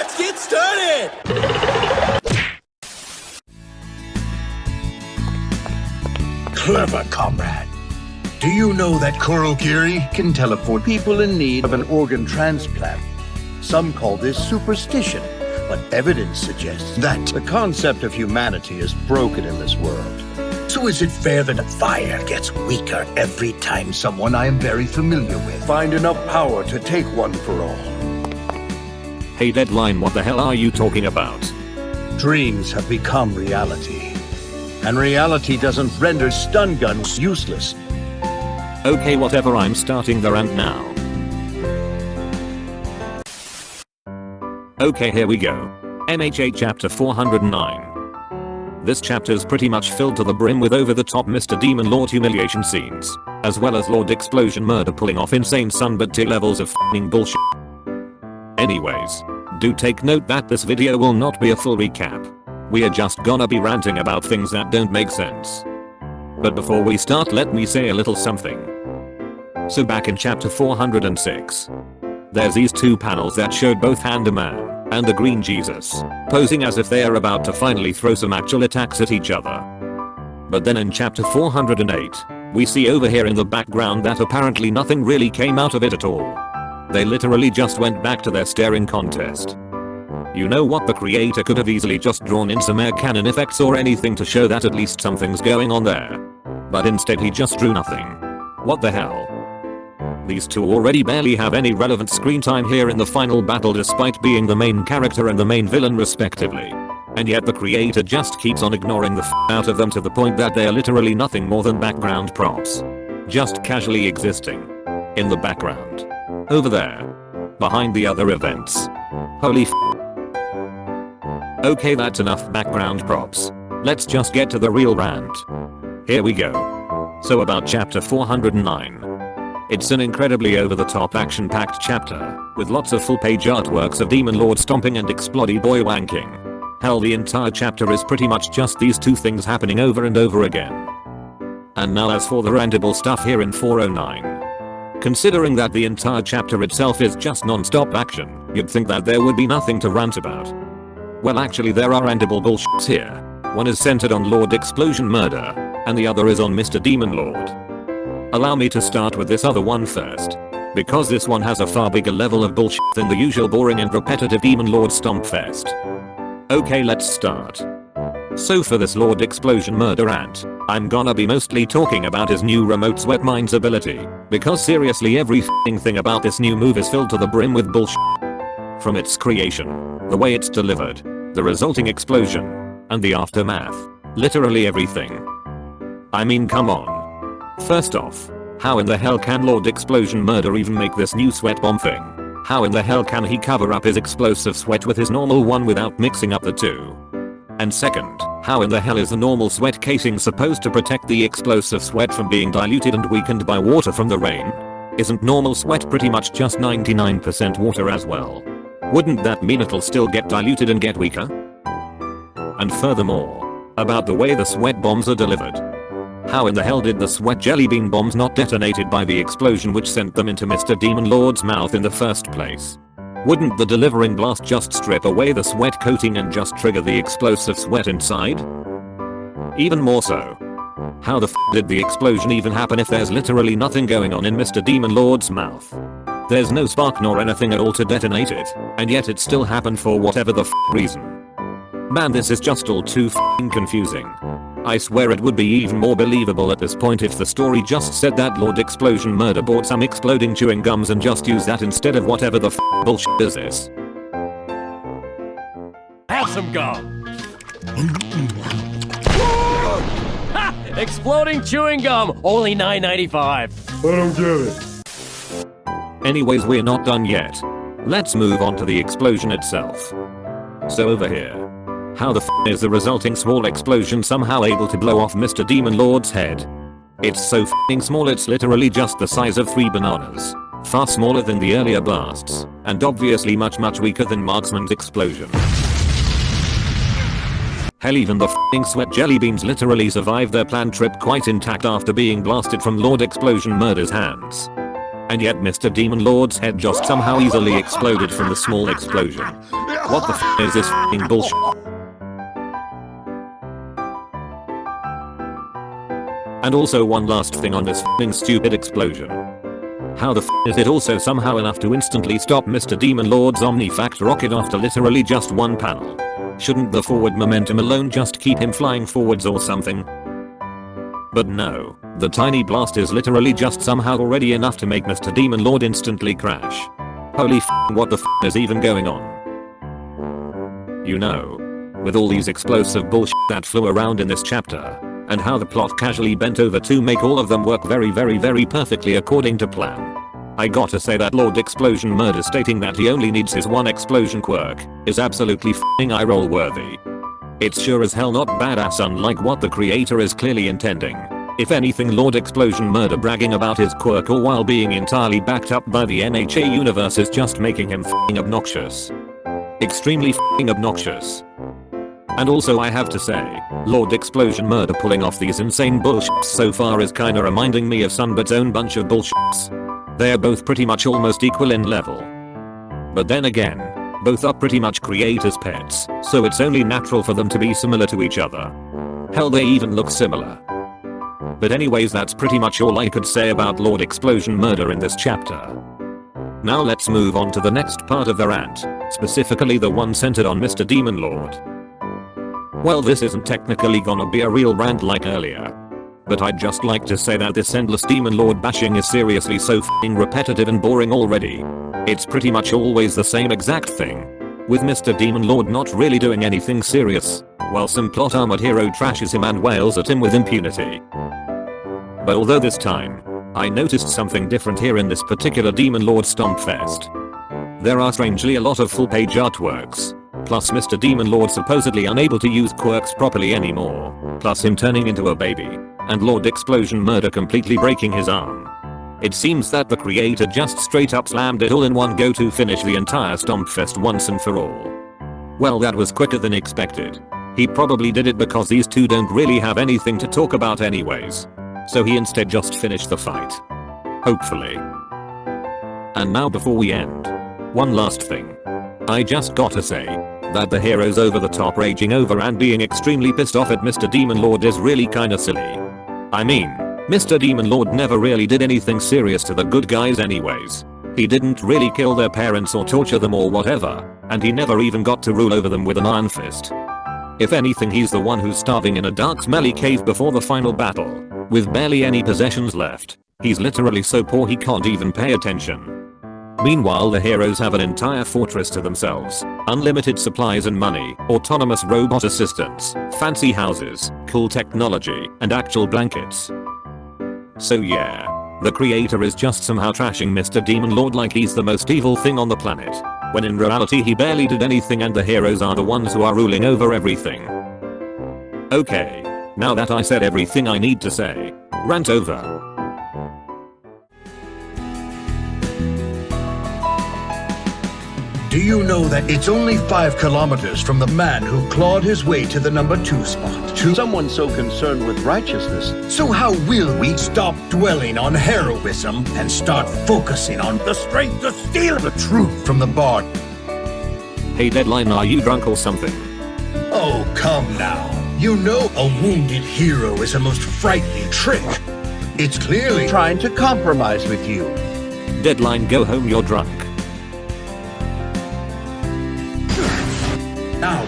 Let's get started! Clever, comrade. Do you know that Kurogiri can teleport people in need of an organ transplant? Some call this superstition, but evidence suggests that the concept of humanity is broken in this world. So is it fair that the fire gets weaker every time someone I am very familiar with find enough power to take one for all? Hey Deadline, what the hell are you talking about? Dreams have become reality. And reality doesn't render stun guns useless. Okay, whatever, I'm starting the rant now. Okay, here we go. MHA chapter 409. This chapter's pretty much filled to the brim with over-the-top Mr. Demon Lord humiliation scenes, as well as Lord Explosion murder pulling off insane Sunbird tier levels of f***ing bullshit. Anyways, do take note that this video will not be a full recap. We are just gonna be ranting about things that don't make sense. But before we start, let me say a little something. So back in chapter 406, there's these two panels that showed both Hand Man and the Green Jesus posing as if they are about to finally throw some actual attacks at each other. But then in chapter 408, we see over here in the background that apparently nothing really came out of it at all. They literally just went back to their staring contest. You know what, the creator could have easily just drawn in some air cannon effects or anything to show that at least something's going on there. But instead he just drew nothing. What the hell? These two already barely have any relevant screen time here in the final battle despite being the main character and the main villain respectively. And yet the creator just keeps on ignoring the f out of them to the point that they are literally nothing more than background props. Just casually existing. In the background. Over there. Behind the other events. Holy f. Okay, that's enough background props. Let's just get to the real rant. Here we go. So about chapter 409. It's an incredibly over-the-top action-packed chapter, with lots of full-page artworks of Demon Lord stomping and Explody boy wanking. Hell, the entire chapter is pretty much just these two things happening over and over again. And now as for the rantable stuff here in 409. Considering that the entire chapter itself is just non-stop action, you'd think that there would be nothing to rant about. Well, actually there are rantable bullshits here. One is centered on Lord Explosion murder, and the other is on Mr. Demon Lord. Allow me to start with this other one first, because this one has a far bigger level of bullshit than the usual boring and repetitive Demon Lord stomp fest. Okay, let's start. So for this Lord Explosion murder rant, I'm gonna be mostly talking about his new remote sweat mines ability, because seriously every f***ing thing about this new move is filled to the brim with bullshit. From its creation, the way it's delivered, the resulting explosion, and the aftermath. Literally everything. I mean, come on. First off, how in the hell can Lord Explosion murder even make this new sweat bomb thing? How in the hell can he cover up his explosive sweat with his normal one without mixing up the two? And second, how in the hell is the normal sweat casing supposed to protect the explosive sweat from being diluted and weakened by water from the rain? Isn't normal sweat pretty much just 99% water as well? Wouldn't that mean it'll still get diluted and get weaker? And furthermore, about the way the sweat bombs are delivered. How in the hell did the sweat jelly bean bombs not detonated by the explosion which sent them into Mr. Demon Lord's mouth in the first place? Wouldn't the delivering blast just strip away the sweat coating and just trigger the explosive sweat inside? Even more so. How the f did the explosion even happen if there's literally nothing going on in Mr. Demon Lord's mouth? There's no spark nor anything at all to detonate it, and yet it still happened for whatever the f reason. Man, this is just all too f***ing confusing. I swear it would be even more believable at this point if the story just said that Lord Explosion murder bought some exploding chewing gums and just used that instead of whatever the f bullshit is this. Have some gum! Ha! Exploding chewing gum, only $9.95. I don't get it. Anyways, we're not done yet. Let's move on to the explosion itself. So over here. How the f is the resulting small explosion somehow able to blow off Mr. Demon Lord's head? It's so f***ing small it's literally just the size of 3 bananas. Far smaller than the earlier blasts, and obviously much weaker than Marksman's explosion. Hell, even the f***ing sweat jelly beans literally survived their planned trip quite intact after being blasted from Lord Explosion Murder's hands. And yet Mr. Demon Lord's head just somehow easily exploded from the small explosion. What the f is this f***ing bullshit? And also one last thing on this f***ing stupid explosion. How the f is it also somehow enough to instantly stop Mr. Demon Lord's Omnifact rocket after literally just one panel? Shouldn't the forward momentum alone just keep him flying forwards or something? But no, the tiny blast is literally just somehow already enough to make Mr. Demon Lord instantly crash. Holy f***, what the f is even going on? You know, with all these explosive bullshit that flew around in this chapter, and how the plot casually bent over to make all of them work very perfectly according to plan. I gotta say that Lord Explosion Murder stating that he only needs his one explosion quirk is absolutely f***ing eye-roll worthy. It's sure as hell not badass unlike what the creator is clearly intending. If anything, Lord Explosion Murder bragging about his quirk all while being entirely backed up by the NHA universe is just making him f***ing obnoxious. Extremely f***ing obnoxious. And also I have to say, Lord Explosion Murder pulling off these insane bullshits so far is kinda reminding me of Sunbirds' own bunch of bullshits. They are both pretty much almost equal in level. But then again, both are pretty much creators' pets, so it's only natural for them to be similar to each other. Hell, they even look similar. But anyways, that's pretty much all I could say about Lord Explosion Murder in this chapter. Now let's move on to the next part of the rant, specifically the one centered on Mr. Demon Lord. Well, this isn't technically gonna be a real rant like earlier, but I'd just like to say that this endless Demon Lord bashing is seriously so f***ing repetitive and boring already. It's pretty much always the same exact thing, with Mr. Demon Lord not really doing anything serious, while some plot armored hero trashes him and wails at him with impunity. But although this time, I noticed something different here in this particular Demon Lord Stompfest. There are strangely a lot of full page artworks, plus Mr. Demon Lord supposedly unable to use quirks properly anymore, plus him turning into a baby, and Lord Explosion Murder completely breaking his arm. It seems that the creator just straight up slammed it all in one go to finish the entire Stompfest once and for all. Well, that was quicker than expected. He probably did it because these two don't really have anything to talk about anyways. So he instead just finished the fight. Hopefully. And now before we end, one last thing. I just gotta say that the hero's over the top raging over and being extremely pissed off at Mr. Demon Lord is really kinda silly. I mean, Mr. Demon Lord never really did anything serious to the good guys anyways. He didn't really kill their parents or torture them or whatever, and he never even got to rule over them with an iron fist. If anything, he's the one who's starving in a dark smelly cave before the final battle, with barely any possessions left. He's literally so poor he can't even pay attention. Meanwhile, the heroes have an entire fortress to themselves, unlimited supplies and money, autonomous robot assistants, fancy houses, cool technology, and actual blankets. So yeah, the creator is just somehow trashing Mr. Demon Lord like he's the most evil thing on the planet, when in reality he barely did anything and the heroes are the ones who are ruling over everything. Okay, now that I said everything I need to say, rant over. Do you know that it's only 5 kilometers from the man who clawed his way to the number 2 spot to someone so concerned with righteousness? So how will we stop dwelling on heroism and start focusing on the strength to steal the truth from the bard? Hey Deadline, are you drunk or something? Oh, come now. You know a wounded hero is a most frightening trick. It's clearly trying to compromise with you. Deadline, go home, you're drunk. Now,